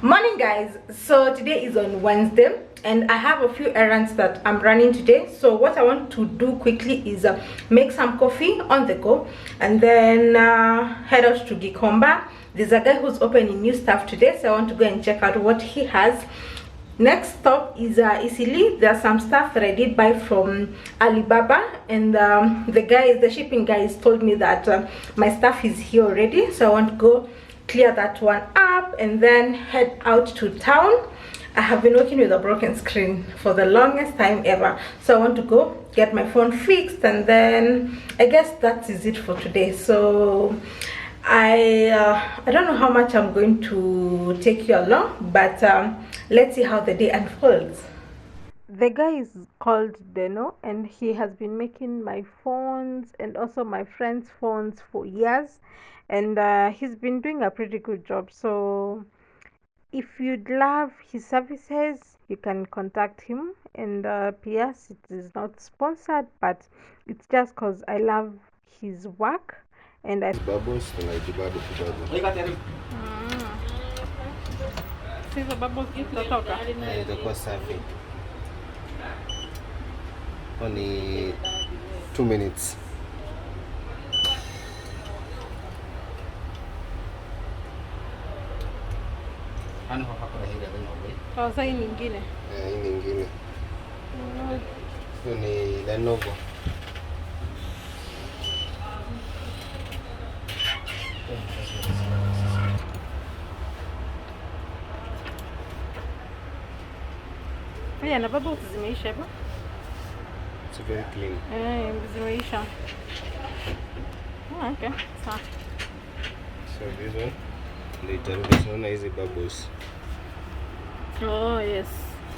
Morning guys, so today is on Wednesday and I have a few errands that I'm running today. So what I want to do quickly is make some coffee on the go and then head out to Gikomba. There's a guy who's opening new stuff today, so I want to go and check out what he has. Next stop is Isili. There's some stuff that I did buy from Alibaba, and the shipping guys told me that my stuff is here already, so I want to go clear that one up and then head out to town. I have been working with a broken screen for the longest time ever, so I want to go get my phone fixed, and then I guess that is it for today. So I don't know how much I'm going to take you along, but let's see how the day unfolds. The guy is called Deno and he has been making my phones and also my friends' phones for years, and he's been doing a pretty good job. So if you'd love his services, you can contact him. And PS, it is not sponsored, but it's just because I love his work and I bubbles like the bubble. See the bubbles itakuwa safi. Only 2 minutes. Oh, sasa hii nyingine. Hii nyingine. Hiyo ni Lenovo. Haya na baba zimeisha hapa. It's very clean. Zimeisha. Oh, okay. So this one later tunaona hizi bubbles. Oh yes.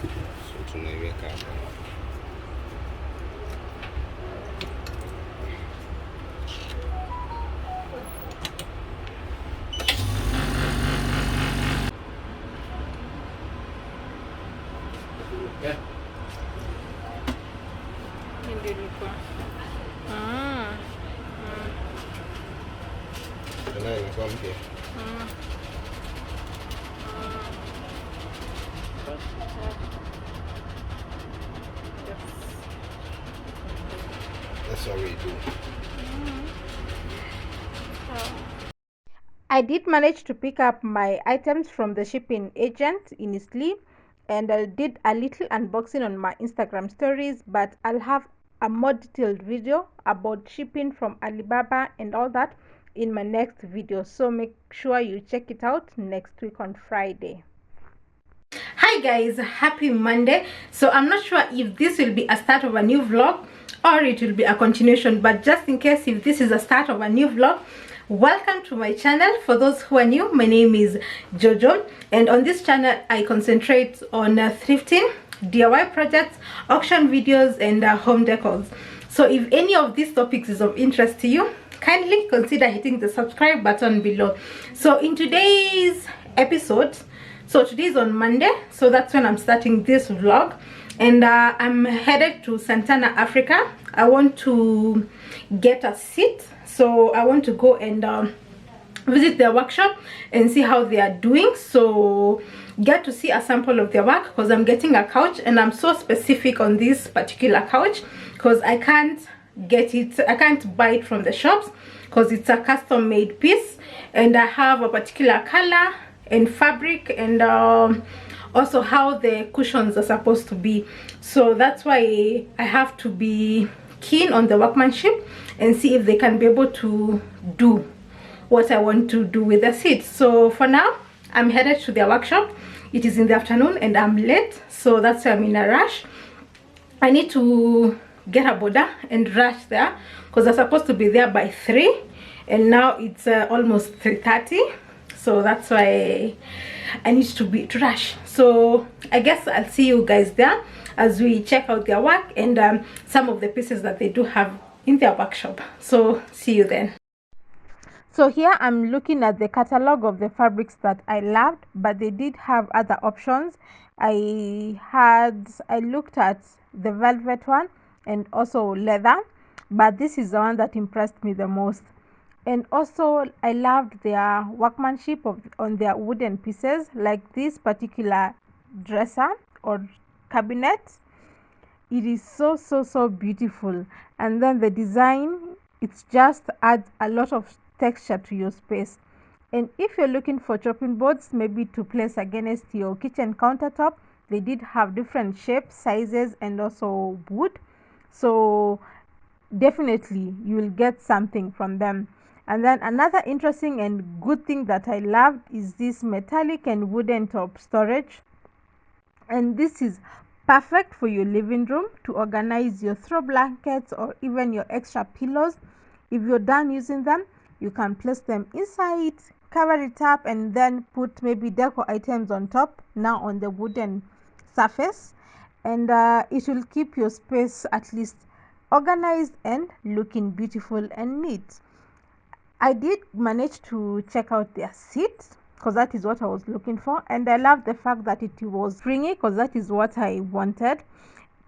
So tunaiweka hapa. Yeah. Ndio ilikuwa. Tena ilikuwa mpya. That's what we do. I did manage to pick up my items from the shipping agent in Isli, and I did a little unboxing on my Instagram stories, but I'll have a more detailed video about shipping from Alibaba and all that in my next video, so make sure you check it out next week on Friday. Hi guys, happy Monday. So I'm not sure if this will be a start of a new vlog or it will be a continuation, but just in case if this is a start of a new vlog, welcome to my channel. For those who are new, my name is Jojo, and on this channel I concentrate on thrifting, DIY projects, auction videos, and home decors. So if any of these topics is of interest to you, kindly consider hitting the subscribe button below. So in today's episode, so today is on Monday, so that's when I'm starting this vlog, and I'm headed to Santana, Africa. I want to get a seat, so I want to go and visit their workshop and see how they are doing. So get to see a sample of their work, because I'm getting a couch and I'm so specific on this particular couch because I can't buy it from the shops because it's a custom made piece, and I have a particular color and fabric, and also how the cushions are supposed to be. So that's why I have to be keen on the workmanship and see if they can be able to do what I want to do with the seat. So for now, I'm headed to their workshop. It is in the afternoon and I'm late, so that's why I'm in a rush. I need to get a boda and rush there because I'm supposed to be there by 3, and now it's almost 3:30. So that's why I need to rush. So I guess I'll see you guys there as we check out their work and some of the pieces that they do have in their workshop. So see you then. So here I'm looking at the catalog of the fabrics that I loved, but they did have other options. I looked at the velvet one and also leather, but this is the one that impressed me the most. And also I loved their workmanship on their wooden pieces, like this particular dresser or cabinet. It is so beautiful, and then the design, it just adds a lot of texture to your space. And if you're looking for chopping boards, maybe to place against your kitchen countertop, they did have different shapes, sizes, and also wood. So definitely you will get something from them. And then another interesting and good thing that I loved is this metallic and wooden top storage. And this is perfect for your living room to organize your throw blankets or even your extra pillows. If you're done using them, you can place them inside, cover it up, and then put maybe decor items on top, now on the wooden surface. And it will keep your space at least organized and looking beautiful and neat. I did manage to check out their seat because that is what I was looking for, and I love the fact that it was stringy because that is what I wanted.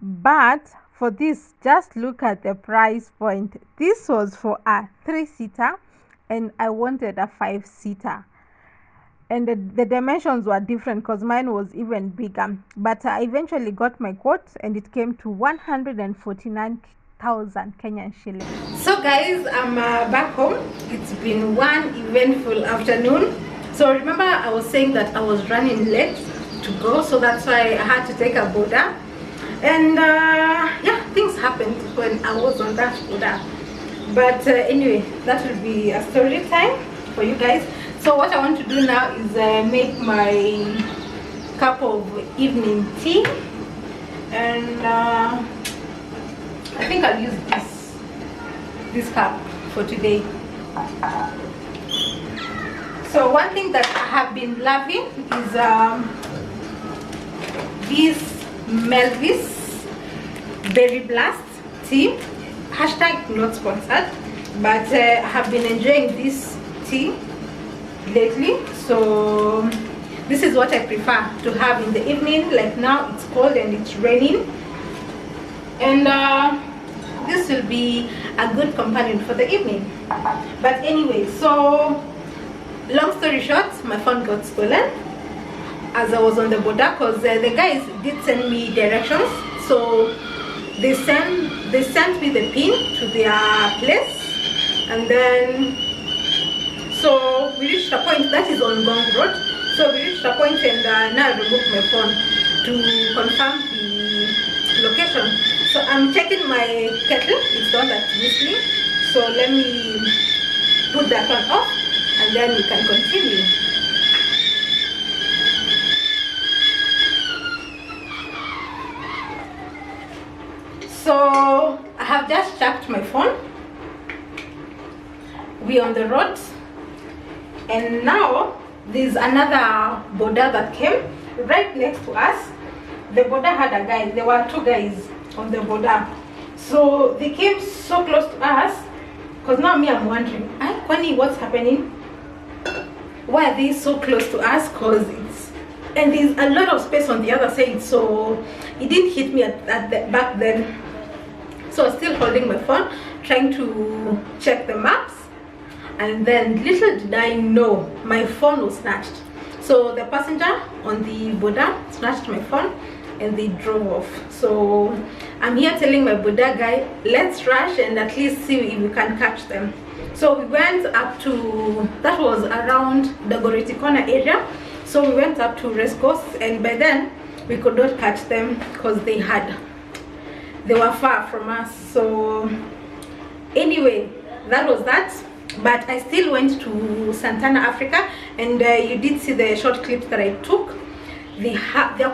But for this, just look at the price point. This was for a 3-seater, and I wanted a 5-seater. And the dimensions were different because mine was even bigger. But I eventually got my quote, and it came to 149,000 Kenyan shillings. So guys, I'm back home. It's been one eventful afternoon. So remember I was saying that I was running late to go, so that's why I had to take a boda. And yeah, things happened when I was on that boda. But anyway, that will be a story time for you guys. So what I want to do now is make my cup of evening tea. And I think I'll use this cup for today. So one thing that I have been loving is this Melvis Berry Blast tea. Hashtag not sponsored, but I have been enjoying this tea lately. So this is what I prefer to have in the evening. Like now it's cold and it's raining, and this will be a good companion for the evening. But anyway, so long story short, my phone got stolen as I was on the border, because the guys did send me directions. So they sent me the pin to their place, and then so we reached a point that is on Gong Road. So we reached a point, and now I removed my phone to confirm the location. So I'm checking my kettle. It's not that whistling. So let me put that one off, and then we can continue. So I have just checked my phone. We're on the road, and now there's another border that came right next to us. The border had a guy. There were 2 guys on the border. So they came so close to us, because now me, I'm wondering, Kwani, what's happening? Why are they so close to us? Because and there's a lot of space on the other side, so it didn't hit me at the back then. So I was still holding my phone, trying to check the maps, and then little did I know, my phone was snatched. So the passenger on the border snatched my phone, and they drove off. So I'm here telling my border guy, let's rush and at least see if we can catch them. So we went up to, that was around the Goriti Corner area. So we went up to Race Course, and by then we could not catch them because they were far from us. So anyway, that was that. But I still went to Santana, Africa, and you did see the short clips that I took. The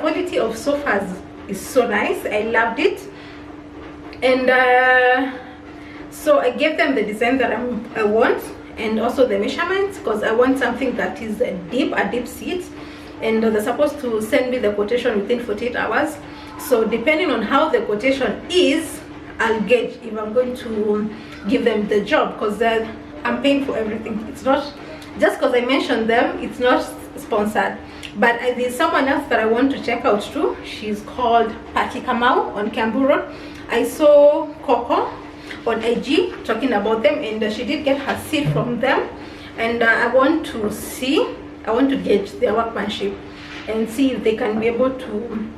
quality of sofas is so nice. I loved it. And so I gave them the design that I want, and also the measurements, because I want something that is a deep seat, and they're supposed to send me the quotation within 48 hours. So depending on how the quotation is, I'll gauge if I'm going to give them the job, because I'm paying for everything. It's not just because I mentioned them, it's not sponsored. But there's someone else that I want to check out too. She's called Patti Kamau on Kiambu Road. I saw Coco on IG talking about them, and she did get her seed from them, and I want to gauge their workmanship and see if they can be able to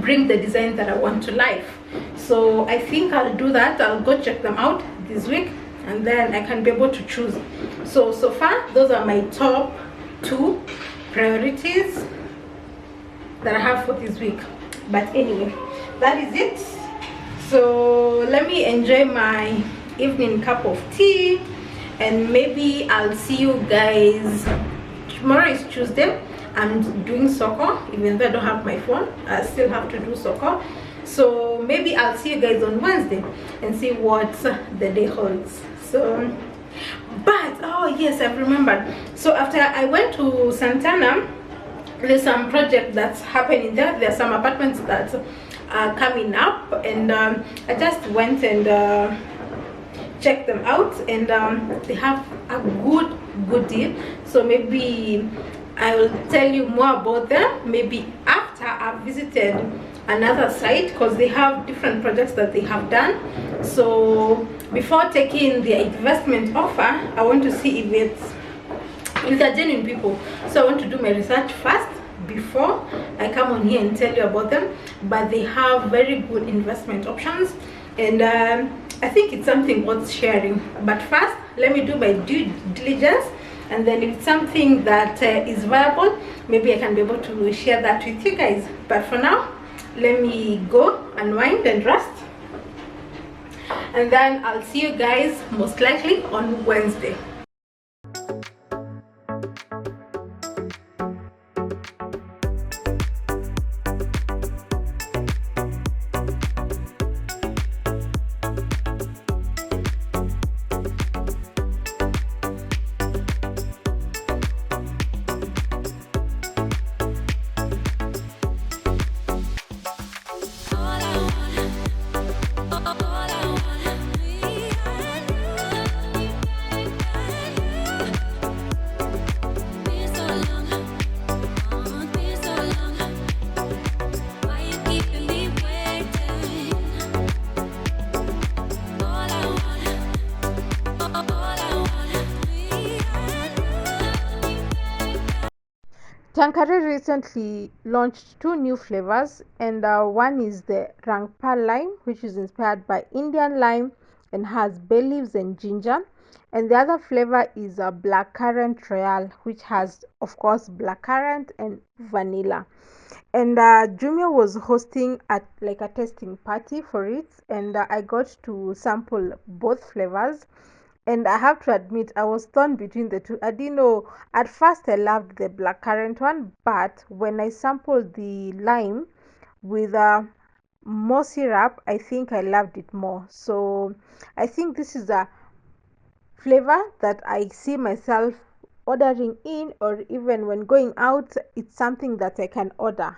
bring the design that I want to life. So I think I'll do that. I'll go check them out this week, and then I can be able to choose. So far, those are my top 2 priorities that I have for this week. But anyway, that is it. So let me enjoy my evening cup of tea, and maybe I'll see you guys tomorrow. Is Tuesday. I'm doing soccer, even though I don't have my phone. I still have to do soccer. So maybe I'll see you guys on Wednesday and see what the day holds. So, but oh yes, I've remembered. So after I went to Santana, there's some project that's happening there. There's some apartments that are coming up, and I just went and checked them out, and they have a good deal. So maybe I will tell you more about them maybe after I've visited another site, because they have different projects that they have done. So before taking their investment offer, I want to see if they're genuine people. So I want to do my research first before I come on here and tell you about them. But they have very good investment options, and I think it's something worth sharing. But first, let me do my due diligence, and then if it's something that is viable, maybe I can be able to share that with you guys. But for now, let me go unwind and rest, and then I'll see you guys most likely on Wednesday. Tanqueray recently launched 2 new flavors, and one is the Rangpa lime, which is inspired by Indian lime and has bay leaves and ginger, and the other flavor is a blackcurrant royale, which has, of course, blackcurrant and vanilla. And Jumia was hosting a tasting party for it, and I got to sample both flavors. And I have to admit, I was torn between the two. I didn't know. At first, I loved the blackcurrant one, but when I sampled the lime with more syrup, I think I loved it more. So I think this is a flavor that I see myself ordering in, or even when going out, it's something that I can order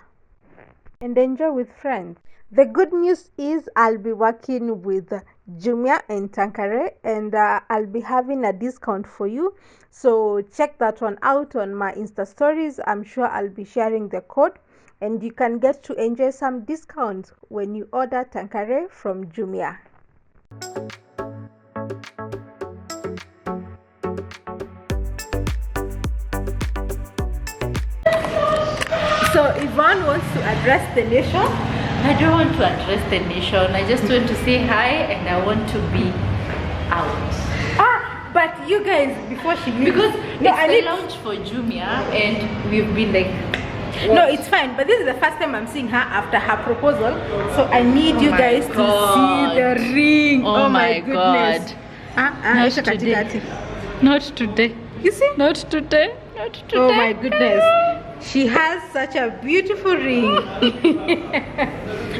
and enjoy with friends. The good news is I'll be working with Jumia and Tanqueray, and I'll be having a discount for you. So check that one out on my Insta stories. I'm sure I'll be sharing the code, and you can get to enjoy some discount when you order Tanqueray from Jumia. So Yvonne wants to address the nation. I don't want to address the nation. I just want to say hi, and I want to be out. But you guys, before she leaves, because it's the launch for Jumia, and we've been like, what? No, it's fine. But this is the first time I'm seeing her after her proposal, so I need you guys to see the ring. Oh my goodness! Not today. Not today. You see? Not today. Not today. Oh my goodness! She has such a beautiful ring.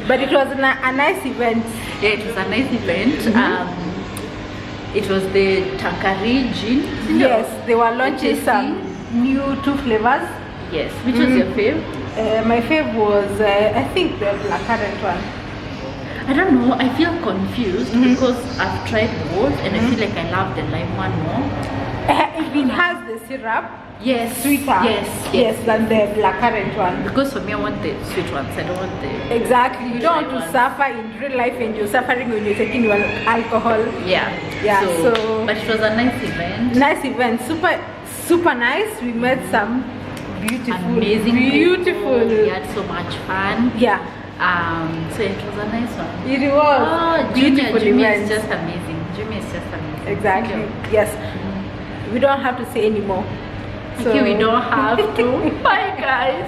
But it was a nice event. Yeah, it was a nice event. It was the Tanqueray gin. Yes, they were launching some new 2 flavors. Yes, which was your fave? My fave was, I think, the blackcurrant one. I don't know, I feel confused because I've tried both, and I feel like I love the lime one more. It has the syrup. Yes. sweeter. Yes. Than the blackcurrant one. Because for me, I want the sweet ones. I don't want the. Exactly. You don't want to ones. suffer in real life, and you're suffering when you're taking your alcohol. Yeah. So but it was a nice event. Nice event. Super nice. We met some amazing beautiful. We had so much fun. Yeah. So it was a nice one. It was. Oh, Beautiful Jimmy event. is just amazing. Jimmy is just amazing. Exactly. Yes. We don't have to say anymore. So we don't have to. Bye guys.